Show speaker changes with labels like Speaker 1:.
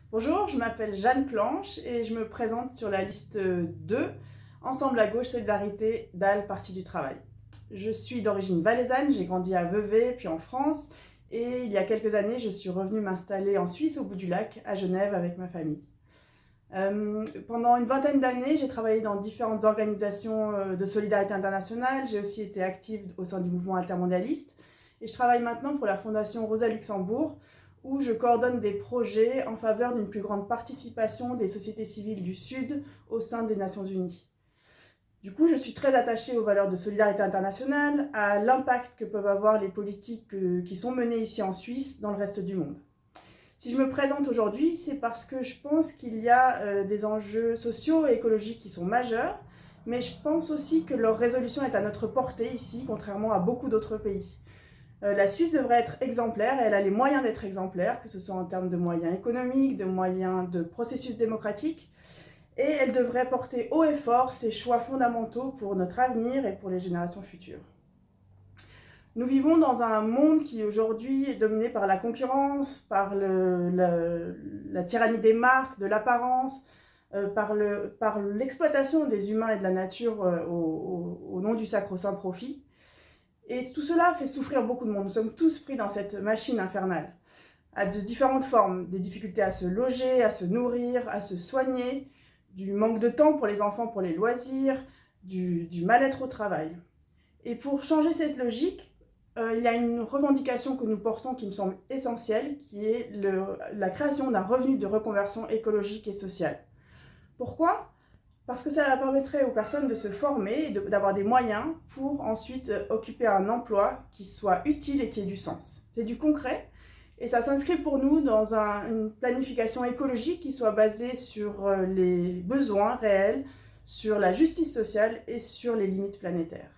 Speaker 1: Bonjour, je m'appelle Jeanne Planche et je me présente sur la liste 2, Ensemble à gauche, solidarité, DAL, Parti du travail. Je suis d'origine valaisanne, j'ai grandi à Vevey puis en France et il y a quelques années je suis revenue m'installer en Suisse au bout du lac, à Genève avec ma famille. Pendant une vingtaine d'années, j'ai travaillé dans différentes organisations de solidarité internationale, j'ai aussi été active au sein du mouvement altermondialiste et je travaille maintenant pour la Fondation Rosa Luxembourg où je coordonne des projets en faveur d'une plus grande participation des sociétés civiles du Sud au sein des Nations Unies. Du coup, je suis très attachée aux valeurs de solidarité internationale, à l'impact que peuvent avoir les politiques qui sont menées ici en Suisse dans le reste du monde. Si je me présente aujourd'hui, c'est parce que je pense qu'il y a des enjeux sociaux et écologiques qui sont majeurs, mais je pense aussi que leur résolution est à notre portée ici, contrairement à beaucoup d'autres pays. La Suisse devrait être exemplaire et elle a les moyens d'être exemplaire, que ce soit en termes de moyens économiques, de moyens de processus démocratique, et elle devrait porter haut et fort ses choix fondamentaux pour notre avenir et pour les générations futures. Nous vivons dans un monde qui aujourd'hui est dominé par la concurrence, par la tyrannie des marques, de l'apparence, par l'exploitation des humains et de la nature au nom du sacro-saint profit. Et tout cela fait souffrir beaucoup de monde. Nous sommes tous pris dans cette machine infernale, à de différentes formes, des difficultés à se loger, à se nourrir, à se soigner, du manque de temps pour les enfants, pour les loisirs, du mal-être au travail. Et pour changer cette logique, il y a une revendication que nous portons qui me semble essentielle, qui est la création d'un revenu de reconversion écologique et sociale. Pourquoi ? Parce que ça permettrait aux personnes de se former et d'avoir des moyens pour ensuite occuper un emploi qui soit utile et qui ait du sens. C'est du concret et ça s'inscrit pour nous dans une planification écologique qui soit basée sur les besoins réels, sur la justice sociale et sur les limites planétaires.